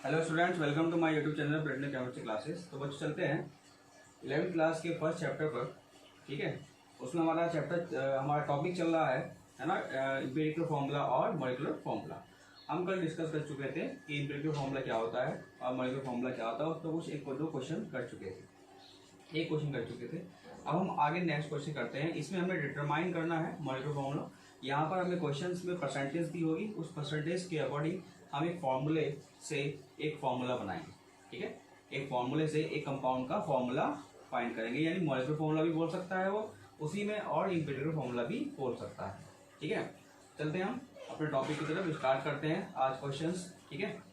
Hello students, welcome to my YouTube channel ब्रेडने chemistry classes. तो बच्चों चलते हैं 11th क्लास के फर्स्ट चैप्टर पर। ठीक है, उसमें हमारा टॉपिक चल रहा है ना, एम्पिरिकल फार्मूला और मॉलिक्यूलर फार्मूला। हम कल डिस्कस कर चुके थे कि एम्पिरिकल फार्मूला क्या होता है और मॉलिक्यूलर फार्मूला क्या होता है। तो कुछ एक दो क्वेश्चन कर चुके थे, एक क्वेश्चन कर चुके थे। अब हम आगे नेक्स्ट क्वेश्चन करते हैं। इसमें हमें डिटरमाइन करना है मॉलिक्यूलर फार्मूला। यहाँ पर हमें क्वेश्चंस में परसेंटेज दी होगी, उस परसेंटेज के अकॉर्डिंग हम एक फॉर्मूले से एक फॉर्मूला बनाएंगे। ठीक है, एक फॉर्मूले से एक कंपाउंड का फॉर्मूला फाइंड करेंगे, यानी मॉलिक्यूलर फॉर्मूला भी बोल सकता है वो उसी में, और एम्पिरिकल फॉर्मूला भी बोल सकता है। ठीक है, चलते हैं हम अपने टॉपिक की तरफ, स्टार्ट करते हैं आज क्वेश्चंस। ठीक है,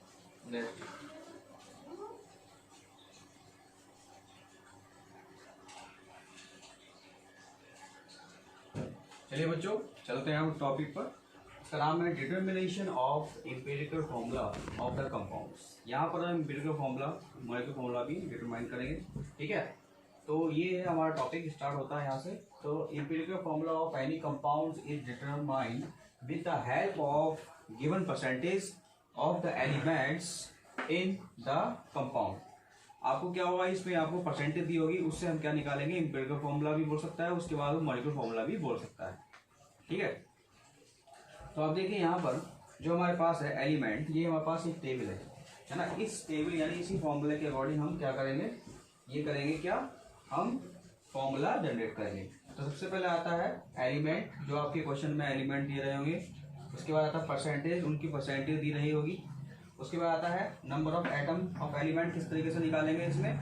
चलिए बच्चों चलते हैं हम टॉपिक पर। इसका नाम है determination of empirical formula of the compounds. यहाँ पर हम एम्पिरिकल फार्मूला मॉलिक्यूलर फार्मूला भी डिटरमाइन करेंगे। ठीक है, तो ये है हमारा टॉपिक, स्टार्ट होता है यहाँ से। तो empirical formula of any compounds is determined with the help of given percentage of the elements in the compound. आपको क्या होगा, इसमें आपको परसेंटेज दी होगी, उससे हम क्या निकालेंगे, एम्पिरिकल फार्मूला भी बोल सकता है, उसके बाद मॉलिक्यूलर फार्मूला भी बोल सकता है। ठीक है, तो आप देखिए यहाँ पर जो हमारे पास है एलिमेंट, ये हमारे पास एक टेबल है ना। इस टेबल यानी इसी फॉर्मूले के अकॉर्डिंग हम क्या करेंगे, ये करेंगे क्या, हम फॉर्मूला जनरेट करेंगे। तो सबसे पहले आता है एलिमेंट, जो आपके क्वेश्चन में एलिमेंट दिए रहे होंगे। उसके बाद आता है परसेंटेज, उनकी परसेंटेज दी रही होगी। उसके बाद आता है number of atom of element, किस तरीके से निकालेंगे इसमें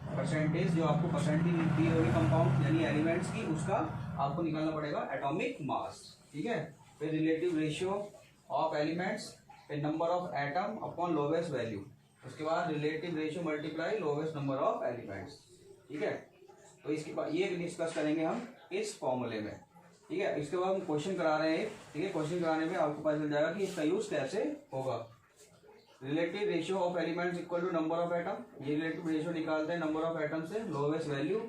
परसेंटेज, जो आपको परसेंटेज दी होगी कंपाउंड यानी एलिमेंट्स की, उसका आपको निकालना पड़ेगा एटॉमिक मास। ठीक है, फिर रिलेटिव रेशियो ऑफ एलिमेंट्स, फिर number of atom upon lowest value, उसके बाद relative ratio multiply lowest number of elements. ठीक है, तो इसके बाद ये डिस्कस करेंगे हम इस फॉर्मूले में। ठीक है, इसके बाद हम क्वेश्चन करा रहे हैं। ठीक है, क्वेश्चन कराने में आपको पता चल जाएगा कि इसका यूज कैसे होगा। Relative ratio of elements equal to number of atom, ये रिलेटिव रेशियो निकालते हैं नंबर ऑफ एटम से लोवेस्ट वैल्यू,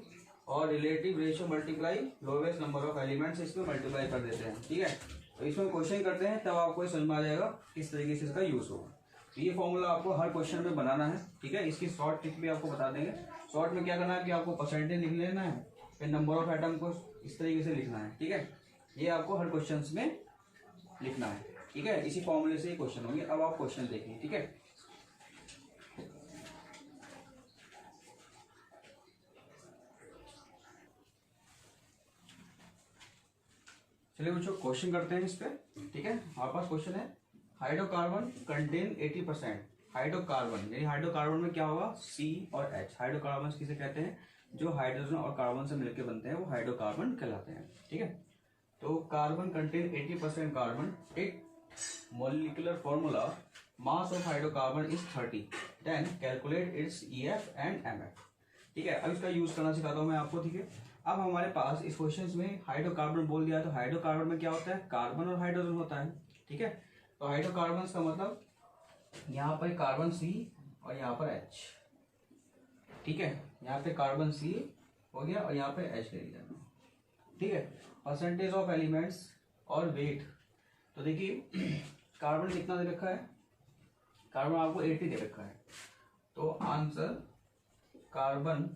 और relative ratio multiply lowest number of elements, इसमें मल्टीप्लाई कर देते हैं। ठीक है, तो इसमें क्वेश्चन करते हैं, तब आपको समझ में आ जाएगा किस तरीके से इसका यूज होगा। तो ये फॉर्मूला आपको हर क्वेश्चन में बनाना है। ठीक है, इसकी शॉर्ट ट्रिक भी आपको बता देंगे। शॉर्ट में क्या करना है कि आपको परसेंटेज लिख लेना है, फिर नंबर ऑफ एटम को इस तरीके से लिखना है। ठीक है, ये आपको हर क्वेश्चन में लिखना है। ठीक है, इसी फॉर्मूले से ही क्वेश्चन होंगे। अब आप क्वेश्चन देखिए। ठीक है, चलिए बच्चों क्वेश्चन करते हैं इस पे। ठीक है, हमारे पास क्वेश्चन है हाइड्रोकार्बन कंटेन 80%। हाइड्रोकार्बन यानी हाइड्रोकार्बन में क्या होगा, C और H। हाइड्रोकार्बन किसे कहते हैं, जो हाइड्रोजन और कार्बन से मिलकर बनते हैं, वो हाइड्रोकार्बन कहलाते हैं। ठीक है, तो कार्बन कंटेन 80% कार्बन, एक molecular formula mass of hydrocarbon is 30, then calculate its EF and MF। ठीक है, अब इसका यूज करना सिखाता हूं मैं आपको। ठीक है, अब हमारे पास इस क्वेश्चन में हाइड्रोकार्बन बोल दिया, तो हाइड्रोकार्बन में क्या होता है, कार्बन और हाइड्रोजन होता है। ठीक है, तो हाइड्रोकार्बन का मतलब यहाँ पर कार्बन C और यहाँ पर H। ठीक है, यहाँ पे कार्बन C हो गया और यहाँ पे H ले लिया। ठीक है, परसेंटेज ऑफ एलिमेंट्स और वेट, तो देखिए कार्बन कितना दे रखा है, कार्बन आपको 80 दे रखा है। तो आंसर कार्बन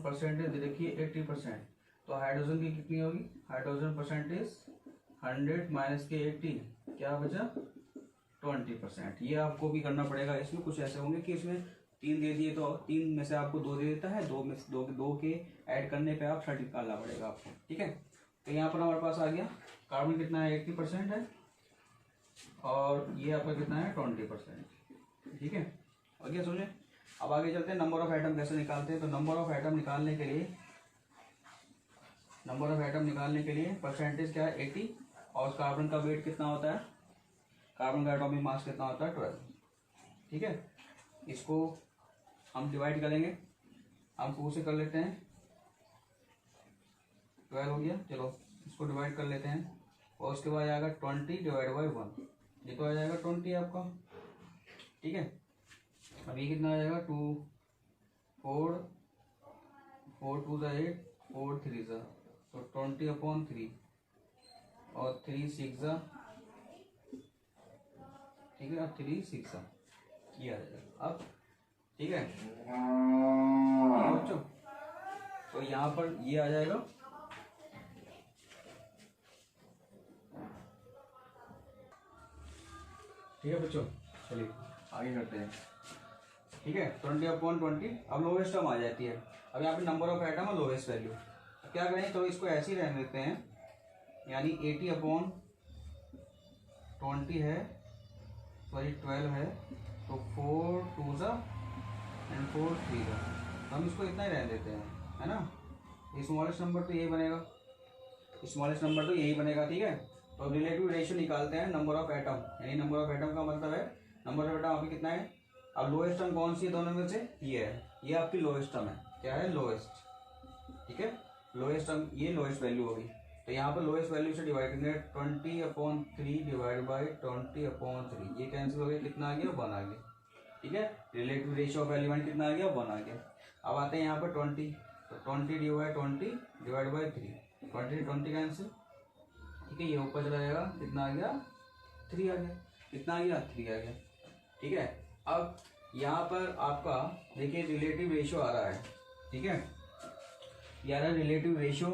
परसेंटेज दे रखी है 80%, तो हाइड्रोजन की कितनी होगी, हाइड्रोजन परसेंटेज 100 माइनस के 80, क्या बचा 20%। ये आपको भी करना पड़ेगा। इसमें कुछ ऐसे होंगे कि इसमें 3 दे दिए, तो 3 में से आपको 2 दे देता है, 2 में से 2 के ऐड करने पे आप 30 निकालना पड़ेगा आपको। ठीक है, तो यहाँ पर हमारे पास आ गया कार्बन कितना है, 80% है, और ये आपका कितना है 20%। ठीक है, और क्या समझे। अब आगे चलते हैं, नंबर ऑफ एटम कैसे निकालते हैं। तो नंबर ऑफ एटम निकालने के लिए परसेंटेज क्या है 80, और कार्बन का वेट कितना होता है, कार्बन का एटॉमिक मास कितना होता है 12। ठीक है, इसको हम डिवाइड करेंगे, हम 2 से कर लेते हैं, 12 हो गया। चलो इसको डिवाइड कर लेते हैं, और उसके बाद आएगा 20 डिवाइड बाई 1, ये तो आ जाएगा 20 आपका। ठीक है, अब ये कितना आ जाएगा 2 4 4 2 8 4 3 तो 20/3, और 3 6 ठीक है, 3 6 ये आ जाएगा अब। ठीक है बच्चों, तो यहाँ पर ये आ जाएगा। ठीक है बच्चों, चलिए आगे करते हैं। ठीक है, 20/20 अब लोवेस्ट टर्म आ जाती है। अब यहाँ पे नंबर ऑफ एटम और लोवेस्ट वैल्यू क्या करें, तो इसको ऐसे ही रहने देते हैं, यानी 80/20 है, सॉरी 12 है, तो 4 2 एंड 4 3 तो हम इसको इतना ही रहने देते हैं, है ना। स्मॉलेस्ट नंबर तो यही बनेगा, स्मॉलेस्ट नंबर तो यही बनेगा। ठीक है, तो अब रिलेटिव रेशियो निकालते हैं नंबर ऑफ एटम, यानी नंबर ऑफ एटम का मतलब है नंबर ऑफ एटम आपकी कितना है। अब लोएस्ट टर्म कौन सी है दोनों में से, ये है, ये आपकी लोएस्ट टर्म है। क्या है, लोएस्ट। ठीक है, लोएस्ट टर्म ये लोएस्ट वैल्यू होगी, तो यहाँ पर लोएस्ट वैल्यू से डिवाइड करेंगे 20/3 डिवाइड बाई 20/3, ये कैंसिल हो गया, कितना आ गया 1 आ गया। ठीक है, रिलेटिव रेशियो ऑफ एलिमेंट कितना आ गया 1 आ गया। अब आते हैं यहाँ पर 20, तो 20 डिवाइड बाई 3, 20 कैंसिल। ठीक है, ये ऊपर चला जाएगा, कितना आ गया 3 आ गया, कितना आ गया 3 आ गया। ठीक है, अब यहाँ पर आपका देखिए रिलेटिव रेशियो आ रहा है। ठीक है, ये आ रहा है relative ratio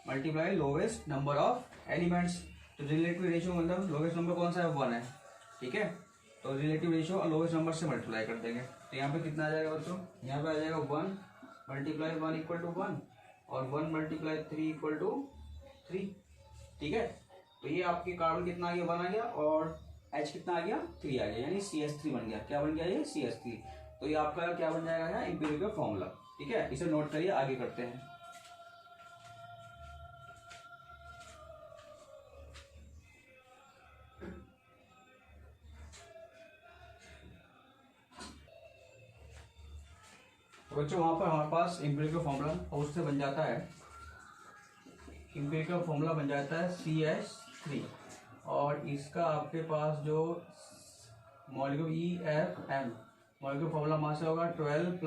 multiply lowest number of elements. तो रिलेटिव रेशियो मतलब लोवेस्ट नंबर कौन सा है 1 है। ठीक है, तो रिलेटिव रेशियो और लोवेस्ट नंबर से मल्टीप्लाई कर देंगे, तो यहाँ पे कितना आ जाएगा बच्चों, यहाँ पे आ जाएगा 1 मल्टीप्लाई 1 इक्वल टू 1 और 1 मल्टीप्लाई 3 इक्वल टू 3। ठीक है, तो ये आपके कार्बन कितना आ गया 1 आ गया और H कितना आ गया 3 आ गया, यानी CH3 बन गया। क्या बन गया ये CH3। तो ये आपका क्या बन जाएगा यहाँ एम्पिरिकल फॉर्मूला। ठीक है, इसे नोट करिए, आगे करते हैं। तो बच्चों वहां पर हमारे पास एम्पिरिकल फॉर्मूला और उससे बन जाता है, एम्पिरिकल फॉर्मूला बन जाता है CH3 और इसका आपके पास जो molecule EFM molecule formula mass से होगा 12 +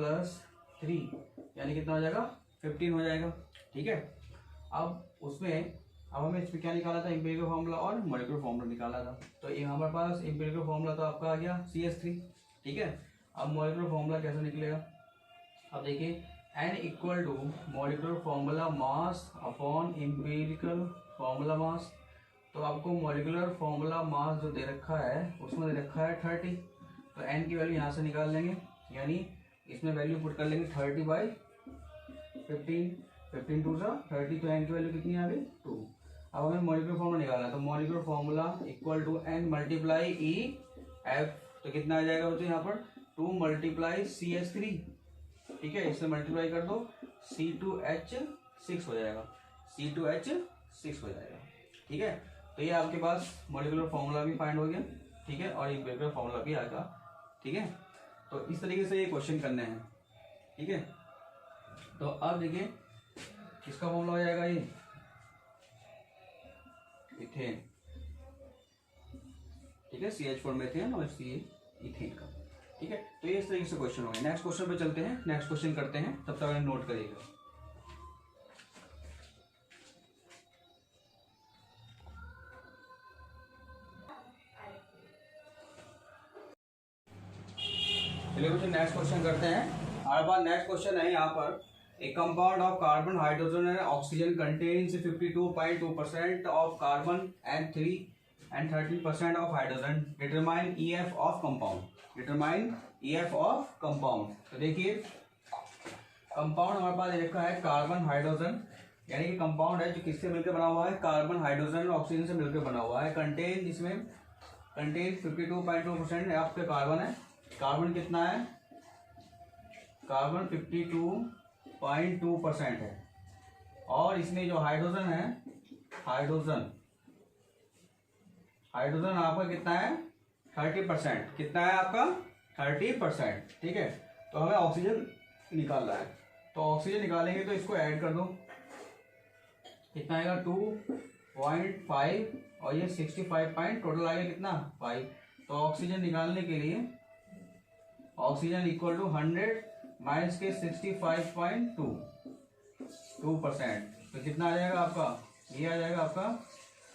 3 यानी कितना हो जाएगा 15 हो जाएगा। ठीक है, अब उसमें अब हमें इसमें क्या निकाला था, एम्पिरिकल फॉर्मूला और मॉलिक्यूलर फॉर्मूला निकाला था। तो ये हमारे पास एम्पिरिकल फॉर्मूला तो आपका आ गया CH3। ठीक है, अब मॉलिक्यूलर फॉर्मूला कैसे निकलेगा, अब देखिए N equal to molecular formula mass upon empirical formula mass. तो आपको मॉलिक्यूलर फॉर्मूला मास जो दे रखा है उसमें दे रखा है 30, तो N की वैल्यू यहाँ से निकाल लेंगे, यानी इसमें वैल्यू पुट कर लेंगे 30/15, 15 2 30, तो N की वैल्यू कितनी आ गई 2। अब हमें मॉलिक्यूलर फॉर्मूला निकालना है, तो molecular formula equal to N multiply EF, तो कितना आ जाएगा बच्चों यहाँ पर 2 मल्टीप्लाई CH3। ठीक है, इससे मल्टीप्लाई कर दो, C2H6 हो जाएगा, C2H6 हो जाएगा। ठीक है, तो ये आपके पास मॉलिक्यूलर फॉर्मूला भी फाइंड हो गया। ठीक है, और एम्पिरिकल फॉर्मूला भी आएगा। ठीक है, तो इस तरीके से ये क्वेश्चन करने हैं। ठीक है, तो अब देखिए किसका फॉर्मूला हो जाएगा, ये इथेन। ठीक है, CH4 मेथेन और C इथेन का। ठीक है, तो ये इस तरीके से क्वेश्चन हो गए। नेक्स्ट क्वेश्चन पे चलते हैं, नेक्स्ट क्वेश्चन करते हैं, तब तक नोट करिएगा। चलिए बच्चों नेक्स्ट क्वेश्चन करते हैं। हमारे पास नेक्स्ट क्वेश्चन है यहाँ पर, ए compound of carbon hydrogen and oxygen contains 52.2% of carbon and 13% of hydrogen, determine EF of compound, determine EF of compound. तो देखिए कंपाउंड हमारे पास लिखा है कार्बन हाइड्रोजन, यानी कि कंपाउंड है जो किससे मिलकर बना हुआ है, कार्बन हाइड्रोजन और ऑक्सीजन से मिलकर बना हुआ है। कंटेन इसमें कंटेन 52.2% आपके कार्बन है। कार्बन कितना है, कार्बन 52.2% है, और इसमें जो हाइड्रोजन है, हाइड्रोजन आपका कितना है 30%, कितना है आपका 30%। ठीक है, तो हमें ऑक्सीजन निकालना है, तो ऑक्सीजन निकालेंगे तो इसको ऐड कर दो, कितना आएगा 2.5 और ये 65 टोटल आएगा कितना 5। तो ऑक्सीजन निकालने के लिए ऑक्सीजन इक्वल टू 100 माइनस के 65.2%, तो कितना आ जाएगा आपका, ये आ जाएगा आपका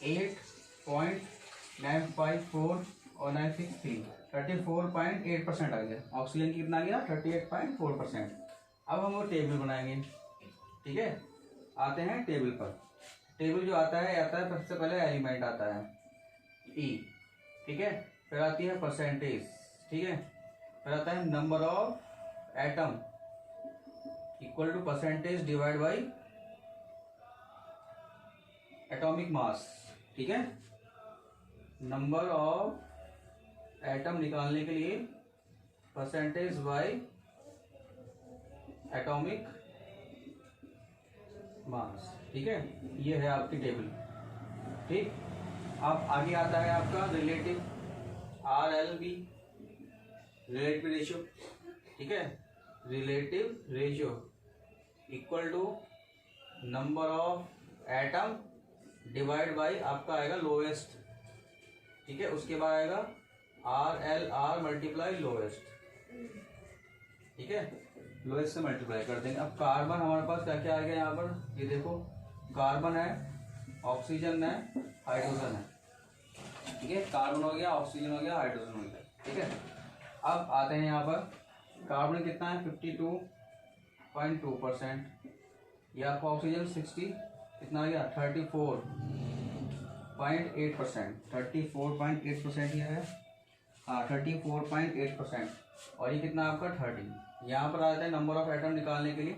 8.954 और 963 34.8% आ गया। ऑक्सीजन कितना आ गया 38.4%। अब हम वो टेबल बनाएंगे, ठीक है। आते हैं टेबल पर। टेबल जो आता है सबसे पहले एलिमेंट आता है ई, ठीक है, फिर आती है परसेंटेज, ठीक है, फिर आता है number of atom equal to percentage divide by atomic mass, ठीक है। नंबर ऑफ एटम निकालने के लिए परसेंटेज बाई एटॉमिक मास, ठीक है। ये है आपकी टेबल, ठीक। अब आगे आता है आपका रिलेटिव RLB, रिलेटिव रेशियो, ठीक है। Relative ratio equal to number of atom divide by आपका आएगा लोएस्ट, ठीक है। उसके बाद आएगा RLR मल्टीप्लाई लोएस्ट, ठीक है। लोएस्ट से मल्टीप्लाई कर देंगे। अब कार्बन हमारे पास क्या क्या आ गया यहाँ पर, ये देखो, कार्बन है, ऑक्सीजन है, हाइड्रोजन है, ठीक है। कार्बन हो गया, ऑक्सीजन हो गया, हाइड्रोजन हो गया, ठीक है। अब आते हैं यहाँ पर, कार्बन कितना है 52.2%, ये आपका ऑक्सीजन 60 कितना आ गया 34.8%, 34.8% ये है, हाँ 34.8%। और ये कितना आपका 30। यहाँ पर आता है नंबर ऑफ एटम निकालने के लिए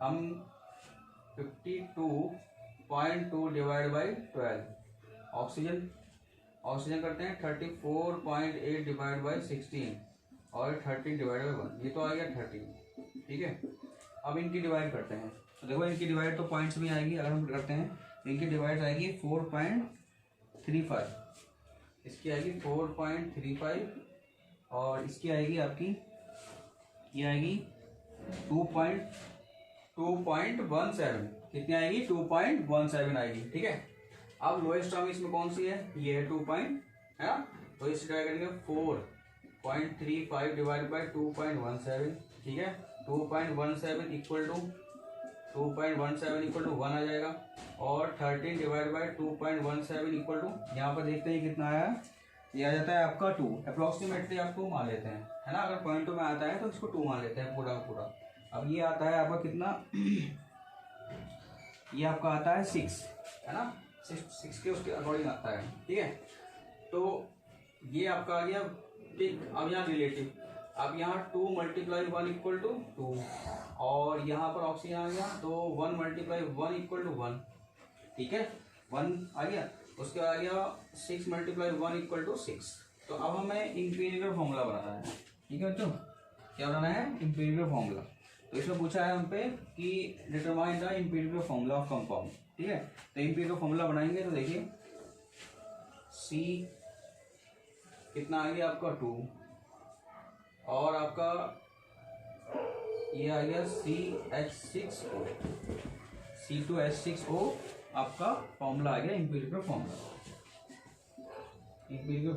हम 52.2 डिवाइड बाई 12, ऑक्सीजन करते हैं 34.8 डिवाइड बाई 16 और 13 डिवाइड बाई 1, ये तो आ गया 13, ठीक है। अब इनकी डिवाइड करते हैं, तो देखो इनकी डिवाइड तो पॉइंट्स में आएगी, अगर हम करते हैं तो इनकी डिवाइड आएगी 4.35, इसकी आएगी 4.35 और इसकी आएगी आपकी, ये आएगी 2.17, कितनी आएगी 2.17 आएगी, ठीक है। अब लोएस्ट टर्म इसमें कौन सी है, ये है 2 पॉइंट, है ना, तो इसे डिवाइड करेंगे 4.35 डिवाइड बाई 2.17, ठीक है। 2.17 इक्वल टू 1 आ जाएगा, और 13 डिवाइड बाई 2.17 इक्वल टू, यहाँ पर देखते हैं कितना आया, ये आ जाता है आपका 2, अप्रोक्सीमेटली आप 2 मान लेते हैं, है ना। अगर पॉइंटों में आता है तो इसको 2 मान लेते हैं पूरा पूरा। अब ये आता है आपका कितना ये आपका आता है 6, है ना, 6 के उसके अकॉर्डिंग आता है, ठीक है। तो ये आपका आ गया, ठीक। अब यहाँ रिलेटिव, अब यहाँ 2 मल्टीप्लाई 1 इक्वल टू 2, और यहाँ पर ऑक्सीजन आ गया तो 1 मल्टीप्लाई 1 इक्वल टू 1, ठीक है, 1 आ गया। उसके बाद आ गया 6 मल्टीप्लाई 1 इक्वल टू 6। तो अब हमें इंपीरियल फॉर्मूला बनाना है, ठीक है बच्चों, क्या बनाना है, इंपीरियल फॉर्मूला। तो इसमें पूछा है हम पे कि determine the imperial formula of compound, ठीक है। तो इंपीरियल फॉर्मूला बनाएंगे तो देखिए C कितना आ गया आपका 2, और आपका ये आ गया CH6O, C2H6O आपका फॉर्मूला आ गया इंपीरियल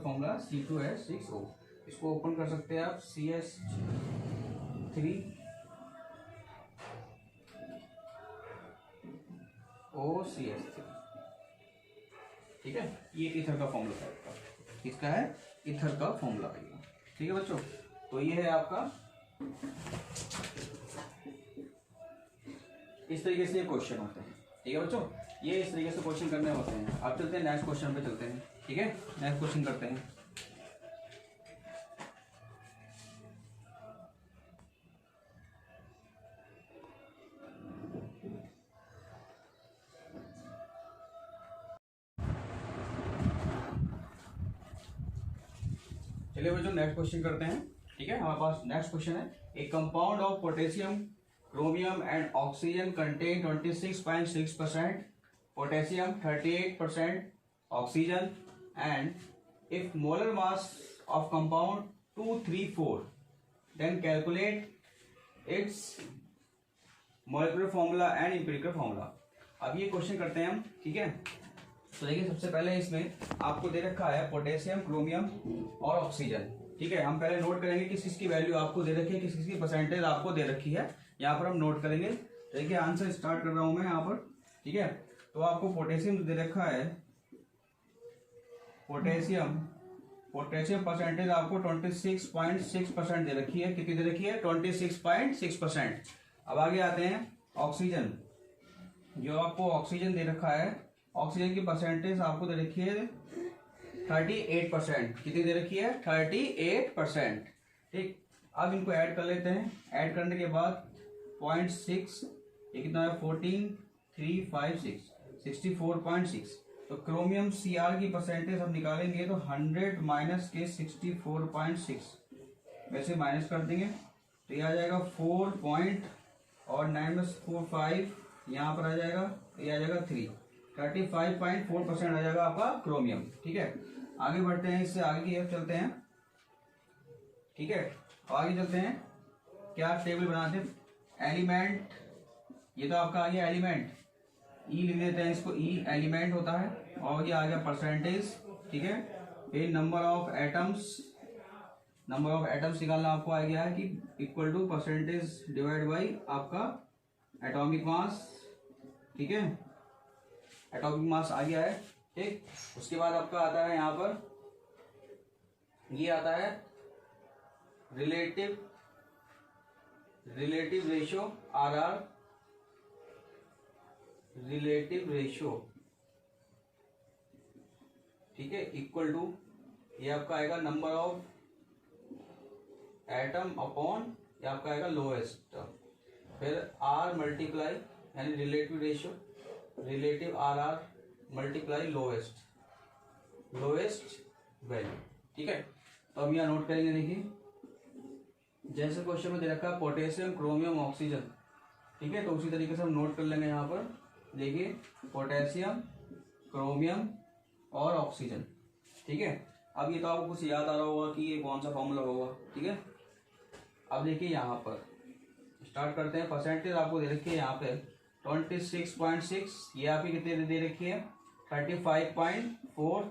फॉर्मूला C2H6O। इसको ओपन कर सकते हैं आप, CH3OCH3, ठीक है। ये ईथर का फॉर्मूला है आपका, किसका है, ईथर का फॉर्मूला है, ठीक है बच्चों। तो ये है आपका, इस तरीके से ये क्वेश्चन होते हैं, ठीक है बच्चों, ये इस तरीके से क्वेश्चन करने होते हैं। अब चलते हैं नेक्स्ट क्वेश्चन पे चलते हैं, ठीक है। नेक्स्ट क्वेश्चन करते हैं। चलिए बच्चों नेक्स्ट क्वेश्चन करते हैं, ठीक है। हमारे पास नेक्स्ट क्वेश्चन है, ए compound of potassium, chromium and oxygen contain 26.6% potassium, 38% oxygen, and if molar mass of compound 234, then calculate its molecular formula and empirical formula। अब ये क्वेश्चन करते हैं हम, ठीक है। तो देखिए सबसे पहले इसमें आपको दे रखा है पोटेशियम, क्रोमियम और ऑक्सीजन, ठीक है। हम पहले नोट करेंगे किस किस की वैल्यू आपको दे रखी है, किस किस की परसेंटेज आपको दे रखी है, यहाँ पर हम नोट करेंगे। देखिए आंसर स्टार्ट कर रहा हूं मैं यहाँ पर, ठीक है। तो आपको पोटेशियम दे रखा है, पोटेशियम पोटेशियम परसेंटेज आपको 26.6% दे रखी है। कितनी दे रखी है? 26.6%। अब आगे आते हैं ऑक्सीजन। जो आपको ऑक्सीजन दे रखा है, ऑक्सीजन की परसेंटेज आपको दे रखी है 38%। कितनी दे रखी है? 38%। ठीक, अब इनको ऐड कर लेते हैं। ऐड करने के बाद 0.6, ये कितना है? 14,356, 64.6। तो क्रोमियम Cr की परसेंटेज हम निकालेंगे तो 100 माइनस के 64.6 वैसे माइनस कर देंगे तो ये आ जाएगा 4.945, यहाँ पर आ जाएगा, ये आ जाएगा 35.4% आ जाएगा आपका क्रोमियम। ठीक है, आगे बढ़ते हैं, इससे आगे की तरफ चलते हैं। ठीक है, आगे चलते हैं, क्या टेबल बनाते हैं? एलिमेंट, ये तो आपका आ गया एलिमेंट, ई लिख देते हैं इसको, ई एलिमेंट होता है। और ये आ गया परसेंटेज। ठीक है, ये number of atoms, number of atoms निकालना आपको आ गया है कि equal to percentage divide by आपका एटॉमिक मास। ठीक है, एटॉमिक मास आ गया है। ठीक, उसके बाद आपका आता है यहाँ पर, ये आता है relative ratio, RR, relative ratio. ठीक है, इक्वल टू, ये आपका आएगा नंबर ऑफ एटम अपॉन, ये आपका आएगा लोएस्ट, फिर R मल्टीप्लाई यानी relative ratio, relative RR multiply lowest value. ठीक है, तो अब यहाँ नोट करेंगे। देखिए, जैसे क्वेश्चन में दे रखा है पोटेशियम, क्रोमियम, ऑक्सीजन। ठीक है, तो उसी तरीके से हम नोट कर लेंगे यहाँ पर। देखिए, पोटेशियम, क्रोमियम और ऑक्सीजन। ठीक है, अब ये तो आपको कुछ याद आ रहा होगा कि ये कौन सा फॉर्मूला होगा। ठीक है, अब देखिए यहाँ पर स्टार्ट करते हैं। परसेंटेज आपको दे रखी है यहाँ पे 26.6, ये आपकी कितने दे रखी है? 35.4,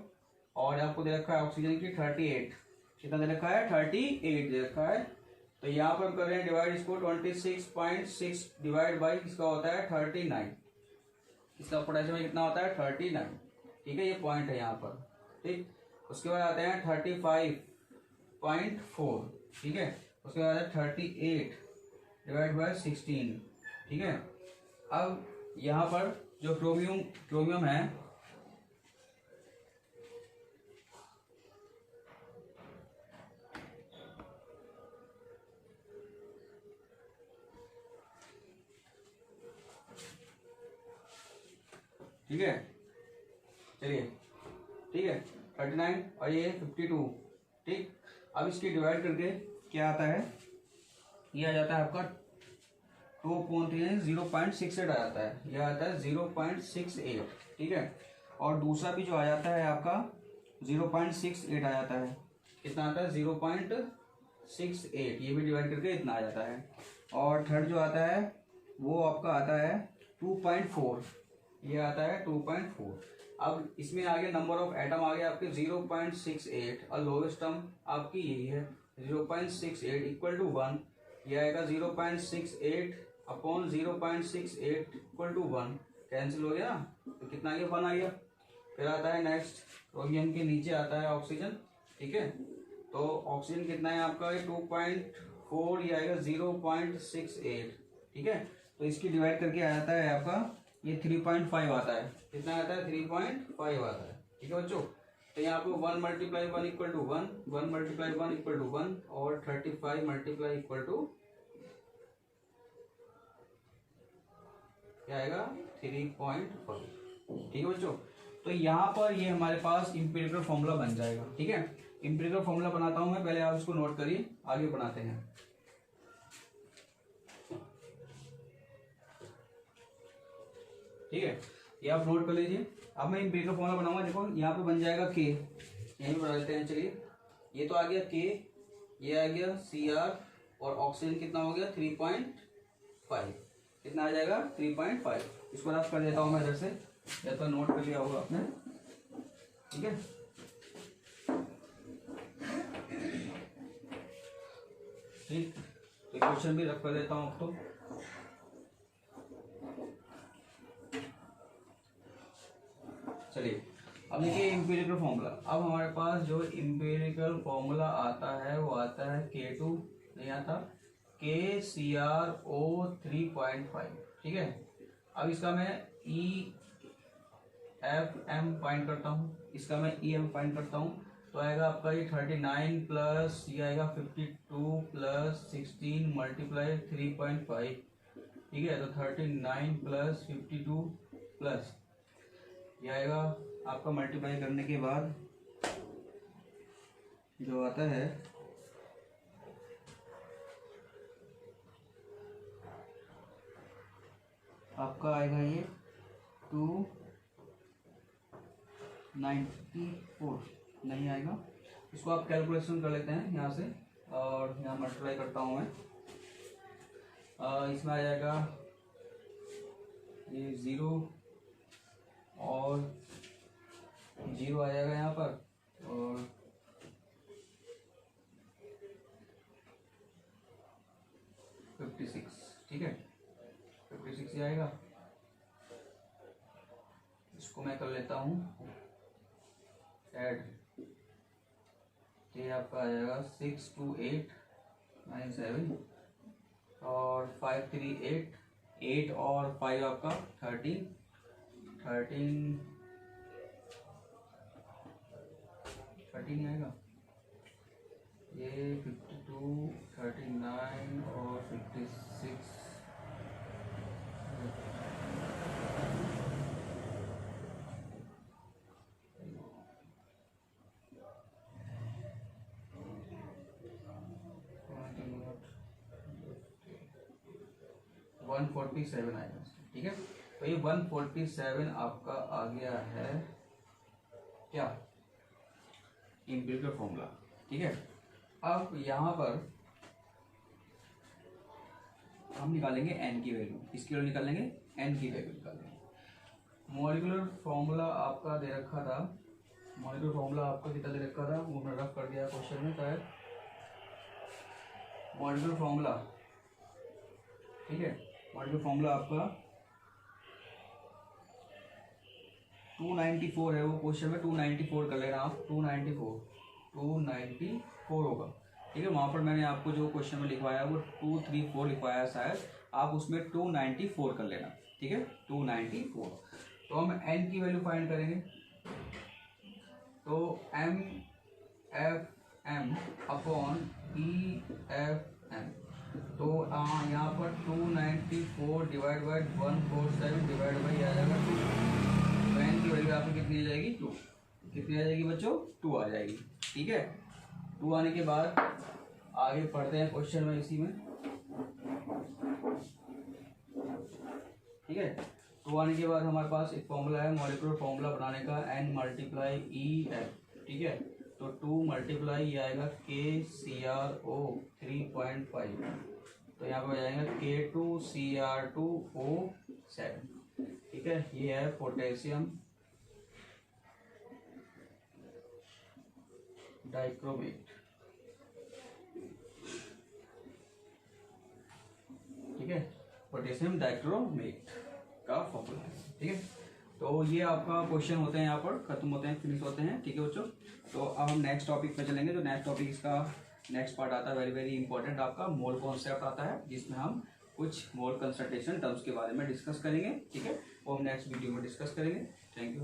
और आपको दे रखा है ऑक्सीजन की 38। कितना दे रखा है? 38 दे रखा है। तो यहाँ पर हम कर रहे हैं डिवाइड इसको, 26.6 डिवाइड बाई किसका होता है? 39। इसका पोटेशियम में कितना होता है? 39। ठीक है, ये पॉइंट है यहाँ पर। ठीक, उसके बाद आते हैं 35.4। ठीक है, उसके बाद 38 डिवाइड बाई 16। ठीक है, अब यहाँ पर जो क्रोमियम है, ठीक है, चलिए, ठीक है, 39 और ये 52। ठीक, अब इसकी डिवाइड करके क्या आता है? ये आ जाता है आपका 2.3 0.68 आ जाता है, यह आता है 0.68। ठीक है, और दूसरा भी जो आ जाता है आपका 0.68 आ जाता है। कितना आता है? 0.68, ये भी डिवाइड करके इतना आ जाता है। और थर्ड जो आता है वो आपका आता है 2.4, ये आता है 2.4। अब इसमें आगे नंबर ऑफ एटम आ गया आपके 0.68 और लोवेस्ट टर्म आपकी यही है 0.68 इक्वल टू 1। ये आएगा 0.68 अपॉन 0.68 इक्वल टू 1, कैंसिल हो गया, तो कितना आ गया? 1 आ गया। फिर आता है नेक्स्ट, क्रोमियम के नीचे आता है ऑक्सीजन। ठीक है, तो ऑक्सीजन कितना है आपका? 2.4, ये आएगा 0.68। ठीक है, तो इसकी डिवाइड करके आ जाता है आपका ये 3.5 आता है। कितना आता है? 3.5 आता है। ठीक है बच्चों, तो यहाँ पे 1 multiply 1 equal to 1, 1 multiply 1 equal to 1, और 35 मल्टीप्लाई इक्वल टू क्या आएगा? 3.5। ठीक है बच्चों, तो यहाँ पर ये हमारे पास इंपीरिकल फॉर्मूला बन जाएगा। ठीक है, इंपीरिकल फॉर्मूला बनाता हूं मैं, पहले आप इसको नोट करिए, आगे बनाते हैं। ठीक है, ये आप नोट कर लीजिए। अब मैं इंपीरिकल फॉर्मूला बनाऊंगा। देखो यहाँ पे बन जाएगा के, यहीं पे बना लेते हैं। चलिए, ये तो आ गया के, ये आ गया Cr, और ऑक्सीजन कितना हो गया? 3.5। कितना आ जाएगा? 3.5। इसको रफ कर देता हूँ मैं इधर से, या तो नोट कर लिया होगा आपने। ठीक है, ठीक, तो क्वेश्चन भी रफ कर देता हूँ आपको। चलिए, अब देखिए इम्पेरिकल फॉर्मूला, अब हमारे पास जो इम्पेरिकल फॉर्मूला आता है वो आता है K2 नहीं आता, KCrO 3.5, ठीक है। अब इसका मैं EFM फाइंड करता हूँ, इसका मैं EM फाइंड करता हूँ, तो आएगा आपका ये 39 प्लस ये आएगा 52 प्लस 16 मल्टीप्लाई 3.5, ठीक है। तो 39 प्लस 52 प्लस ये आएगा आपका मल्टीप्लाई करने के बाद जो आता है आपका आएगा ये 294 नहीं आएगा, इसको आप कैलकुलेशन कर लेते हैं यहाँ से, और यहाँ मल्टीप्लाई करता हूँ मैं, इसमें आ जाएगा ये 0 और 0 आ जाएगा यहाँ पर, और 56, ठीक है 56 ही आएगा। इसको मैं कर लेता हूँ ऐड, ये आपका आ जाएगा 628 9 7 और 5 3 8 8 और 5 आपका 13 आएगा, ये 52 39 और 56 147 आएगा, ठीक है। तो ये 147 आपका आ गया है क्या, इम्पेरिकल फॉर्मूला, ठीक है। अब यहाँ पर हम निकालेंगे n की वैल्यू, इसकी वैल्यू निकालेंगे, n की वैल्यू निकालेंगे। मॉलिक्यूलर फॉर्मूला आपका दे रखा था, मॉलिक्यूलर फॉर्मूला आपका कितना दे रखा था वो मैंने रफ कर दिया क्वेश्चन में शायद, मॉलिक्यूलर फॉर्मूला, ठीक है। मॉलिक्यूलर फॉर्मूला आपका 294 है, वो क्वेश्चन में 294 कर लेना आप, 294 होगा, ठीक है। वहाँ पर मैंने आपको जो क्वेश्चन में लिखवाया वो 234 लिखवाया शायद, आप उसमें 294 कर लेना, ठीक है 294। तो हम n की वैल्यू फाइंड करेंगे, तो MFM अपॉन EFM, तो यहाँ पर 294 डिवाइड बाई 147 डिवाइड बाई आ जाएगा 2, तो n की वैल्यू आपकी कितनी आ जाएगी 2, कितनी आ जाएगी बच्चों 2 आ जाएगी, ठीक है। 2 आने के बाद आगे पढ़ते हैं क्वेश्चन में इसी में, ठीक है। 2 आने के बाद हमारे पास एक फॉर्मूला है मॉलिक्यूलर फॉर्मूला बनाने का, n मल्टीप्लाई EF, ठीक है। तो 2 मल्टीप्लाई ये आएगा KCrO 3.5, तो यहाँ पर आ जाएगा K2Cr2O 7, ठीक है। ये है पोटेशियम डाइक्रोमेट, ठीक है, पोटेशियम डाइक्रोमेट का फॉर्मूला है, ठीक है। तो ये आपका क्वेश्चन होते हैं, यहाँ पर खत्म होते हैं, फिनिश होते हैं, ठीक है बच्चों। तो अब हम नेक्स्ट टॉपिक पे चलेंगे, जो नेक्स्ट टॉपिक इसका नेक्स्ट पार्ट आता है वेरी वेरी इंपॉर्टेंट, आपका मोल कॉन्सेप्ट आता है, जिसमें हम कुछ मोल कंसंट्रेशन टर्म्स के बारे में डिस्कस करेंगे, ठीक है। वो हम नेक्स्ट वीडियो में डिस्कस करेंगे। Thank you.